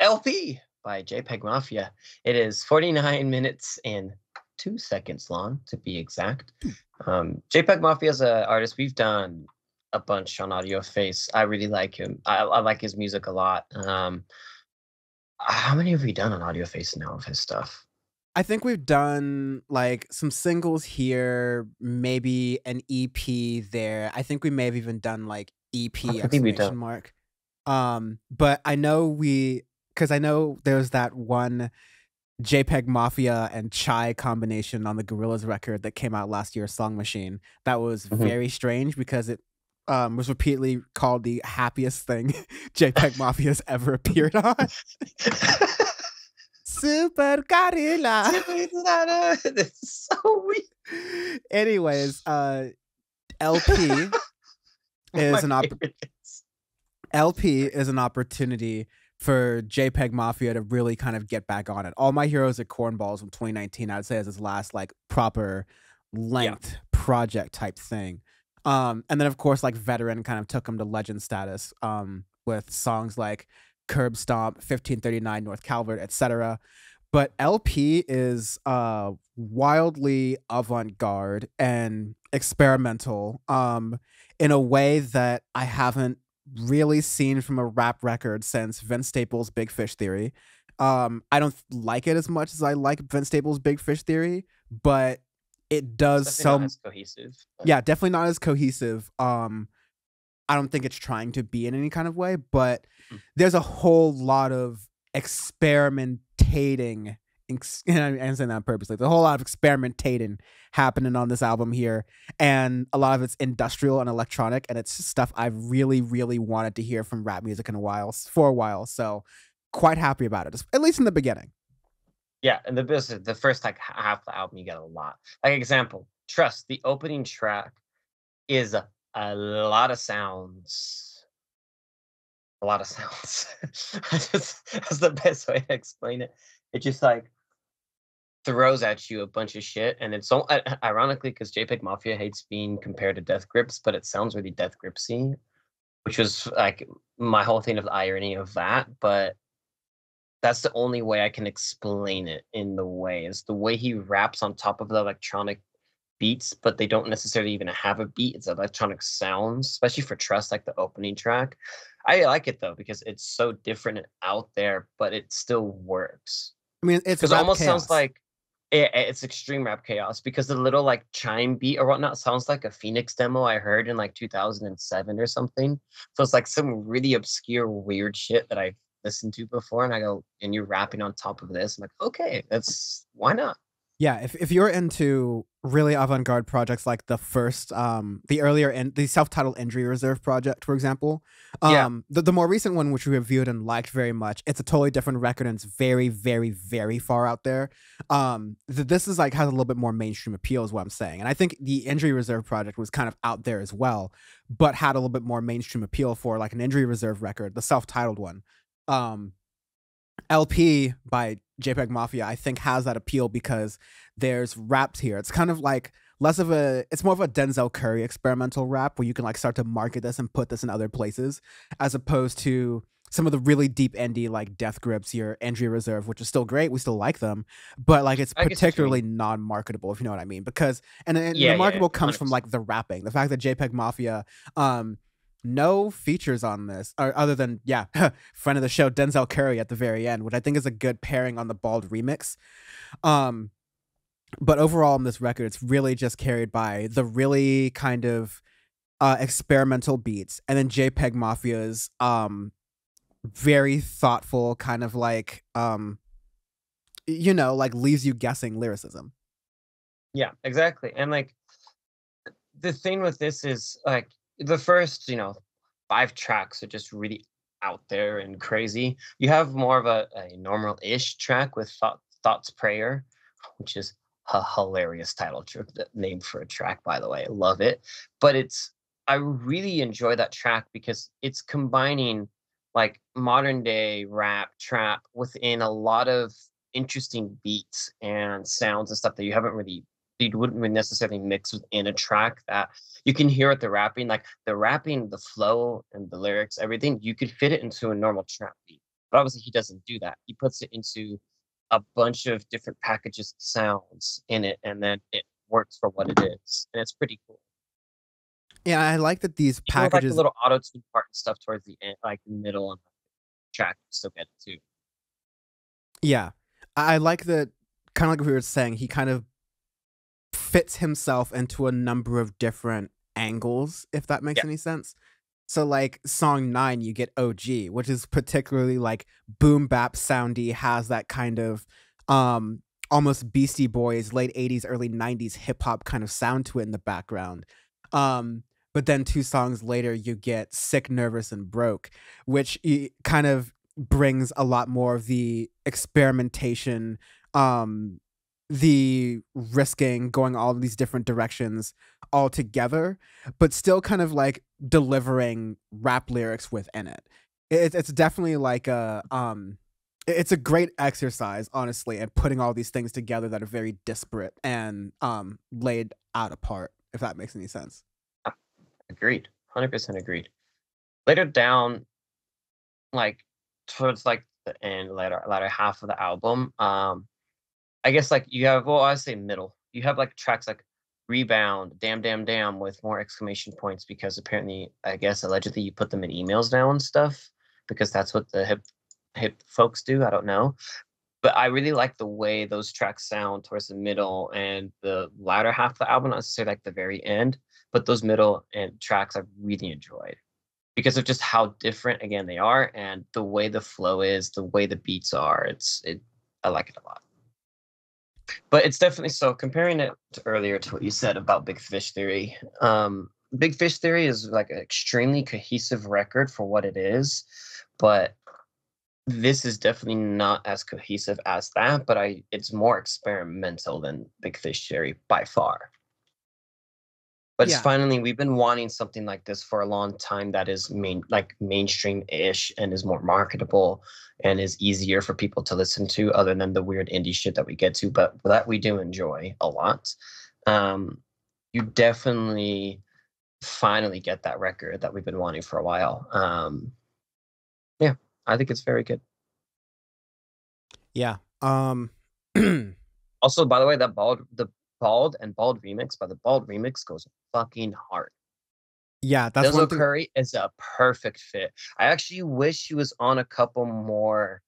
LP by JPEG Mafia. It is 49 minutes and 2 seconds long, to be exact. JPEG Mafia is an artist we've done a bunch on Audioface. I really like him. I like his music a lot. How many have we done on Audioface now of his stuff? I think we've done like some singles here, maybe an EP there. I think we may have even done like I EP think we done. exclamation mark. But I know because I know there's that one JPEG Mafia and Chai combination on the Gorillaz record that came out last year, Song Machine. That was Mhm. very strange because it was repeatedly called the happiest thing JPEG Mafia has ever appeared on. Super Gorilla. It's so weird. Anyways, LP One of my is an favorites. LP is an opportunity for JPEG Mafia to really kind of get back on it. All My Heroes Are Cornballs from 2019, I'd say is his last like proper Yeah. length project type thing. And then of course like Veteran kind of took him to legend status with songs like Curb Stomp, 1539 North Calvert, etc. But LP is wildly avant-garde and experimental in a way that I haven't really seen from a rap record since Vince Staples' Big Fish Theory. I don't like it as much as I like Vince Staples' Big Fish Theory, but it It's does definitely not some as cohesive. yeah, definitely not as cohesive. I don't think it's trying to be in any kind of way, but Mhm. there's a whole lot of experimentating. And I'm saying that purposely. There's a whole lot of experimentating happening on this album here, and a lot of it's industrial and electronic, and it's just stuff I've really, really wanted to hear from rap music for a while. So, quite happy about it, at least in the beginning. Yeah, and the first like half of the album, you get a lot. Like example, Trust, the opening track is a lot of sounds. A lot of sounds. That's the best way to explain it. It just like throws at you a bunch of shit, and it's so ironically because JPEG Mafia hates being compared to Death Grips, but it sounds really Death Gripsy, which was like my whole thing of the irony of that. But that's the only way I can explain it in the way is the way he raps on top of the electronic beats, but they don't necessarily even have a beat. It's electronic sounds, especially for Trust, like the opening track. I like it though because it's so different and out there, but it still works. I mean, it's Because it rap almost sounds chaos. like it's extreme rap chaos because the little like chime beat or whatnot sounds like a Phoenix demo I heard in like 2007 or something. So it's like some really obscure, weird shit that I've listened to before, and I go, and you're rapping on top of this. I'm like, okay, that's why not? Yeah, if you're into really avant-garde projects like the self-titled Injury Reserve project, for example, Yeah, the more recent one which we reviewed and liked very much, it's a totally different record and it's very, very, very far out there. This is like has a little bit more mainstream appeal, is what I'm saying, and I think the Injury Reserve project was kind of out there as well, but had a little bit more mainstream appeal for like an Injury Reserve record, the self-titled one. Um, LP by JPEG Mafia, I think, has that appeal because there's raps here. It's kind of like it's more of a Denzel Curry experimental rap where you can like start to market this and put this in other places, as opposed to some of the really deep indie like Death Grips, your Injury Reserve, which is still great. We still like them, but like it's I guess what you particularly mean. non-marketable, if you know what I mean. Because and the Yeah, yeah, marketable comes from 100%. like the rapping, the fact that JPEG Mafia no features on this, or other than yeah, friend of the show Denzel Curry at the very end, which I think is a good pairing on the Bald remix. Um, but overall on this record, it's really just carried by the really kind of experimental beats, and then JPEG Mafia's very thoughtful kind of like like leaves you guessing lyricism. Yeah, exactly. And like the thing with this is like the first, 5 tracks are just really out there and crazy. You have more of a normal-ish track with Thoughts Prayer, which is a hilarious name for a track, by the way. I love it. But I really enjoy that track because it's combining like modern day rap trap within a lot of interesting beats and sounds and stuff that you wouldn't really necessarily mix within a track that you can hear it the rapping, the flow and the lyrics, everything, you could fit it into a normal trap beat. But obviously he doesn't do that. He puts it into a bunch of different packages of sounds in it, and then it works for what it is, and it's pretty cool. Yeah, I like that these Even with like the packages. little auto tune part and stuff towards the end, like the middle and the track, you still get it too. Yeah, I like that. Kind of like we were saying, he kind of fits himself into a number of different angles, if that makes Yeah, any sense. So like song 9, you get OG, which is particularly like boom bap soundy, has that kind of almost Beastie Boys late 80s early 90s hip hop kind of sound to it in the background. But then 2 songs later you get Sick, Nervous and Broke, which kind of brings a lot more of the experimentation, um the risking, going all these different directions all together, but still kind of like delivering rap lyrics within it. It's definitely like it's a great exercise, honestly, at putting all these things together that are very disparate and laid out apart, if that makes any sense. agreed, 100% agreed. Later down, like towards like the end, latter half of the album, I guess like you have, well, I say middle. You have like tracks like Rebound, Damn Damn Damn with more exclamation points because apparently, I guess allegedly you put them in emails now and stuff because that's what the hip folks do. I don't know. But I really like the way those tracks sound towards the middle and the latter half of the album, not necessarily like the very end, but those middle and tracks I really enjoyed because of just how different again they are and the way the flow is, the way the beats are. I like it a lot. But it's definitely so comparing it to earlier to what you said about Big Fish Theory. Big Fish Theory is like an extremely cohesive record for what it is, but this is definitely not as cohesive as that. But it's more experimental than Big Fish Theory by far. But it's Yeah. finally we've been wanting something like this for a long time that is mainstream-ish and is more marketable and is easier for people to listen to other than the weird indie shit that we get to, but that we do enjoy a lot. You definitely finally get that record that we've been wanting for a while. Yeah, I think it's very good. Yeah. Also, by the way, the Bald and Bald remix by the Bald remix goes fucking hard. Yeah, that's one Denzel thing. Curry is a perfect fit. I actually wish he was on a couple more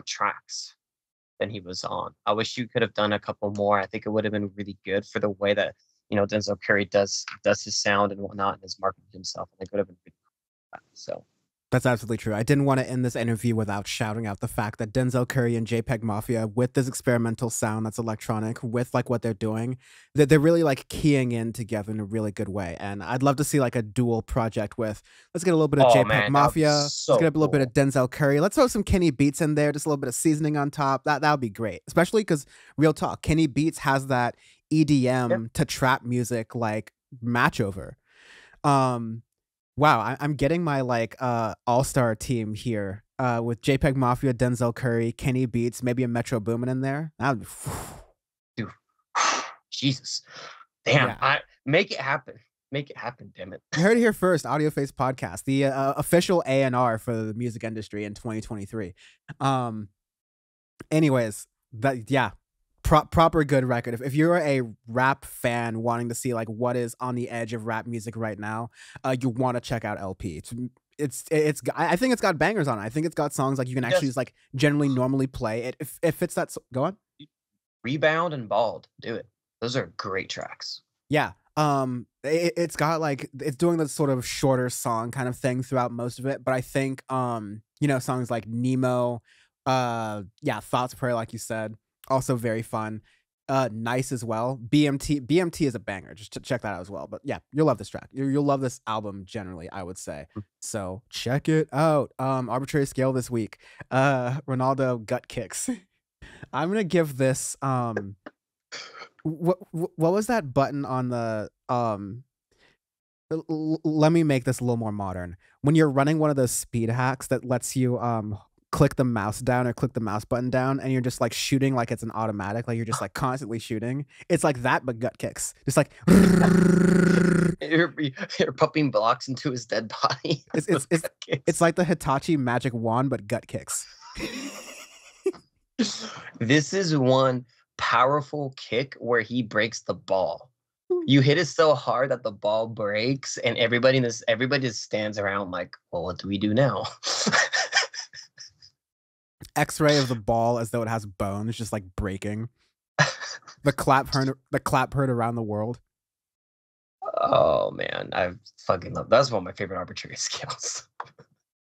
tracks than he was on. I wish you could have done a couple more. I think it would have been really good for the way that Denzel Curry does his sound and whatnot and has marketed himself. I think it would have been really cool. So That's absolutely true. I didn't want to end this interview without shouting out the fact that Denzel Curry and JPEGMAFIA, with this experimental sound that's electronic, with like what they're doing, that they're really like keying in together in a really good way. And I'd love to see like a dual project with, let's get a little bit of oh JPEG man, that would be Mafia, let's get so a little bit of cool. Denzel Curry, let's throw some Kenny Beats in there, just a little bit of seasoning on top. That would be great, especially because real talk, Kenny Beats has that Yeah. EDM to trap music like match over. Um, Wow, I'm getting my like all-star team here with JPEGMAFIA, Denzel Curry, Kenny Beats, maybe a Metro Boomin in there. That would, Dude. Jesus. Damn. yeah. I make it happen. Make it happen, damn it. You heard it here first, Audioface podcast, the official A&R for the music industry in 2023. Um, anyways, that yeah, proper good record. If you're a rap fan wanting to see like what is on the edge of rap music right now, you want to check out LP. I think it's got bangers on it. I think it's got songs like you can actually Just just like generally normally play it. If it fits that, go on. Rebound and Bald. Do it. Those are great tracks. Yeah. It's got like it's doing this sort of shorter song kind of thing throughout most of it, but I think songs like Nemo, yeah, Thoughts Prayer, like you said, also very fun. Nice as well. BMT is a banger. Just check that out as well. But yeah, you'll love this track. You'll love this album generally, I would say. So check it out. Arbitrary scale this week. Ronaldo gut kicks. I'm gonna give this what was that button on the let me make this a little more modern. When you're running one of those speed hacks that lets you click the mouse down or click the mouse button down, and you're just like shooting like it's an automatic, like you're just like constantly shooting. It's like that, but gut kicks. Just like you're pumping blocks into his dead body. It's like the Hitachi magic wand, but gut kicks. This is one powerful kick where he breaks the ball. You hit it so hard that the ball breaks, and everybody just stands around like, well, what do we do now? X-ray of the ball as though it has bones, just like breaking. The clap heard around the world. Oh man, I fucking love that's one of my favorite arbitrary skills.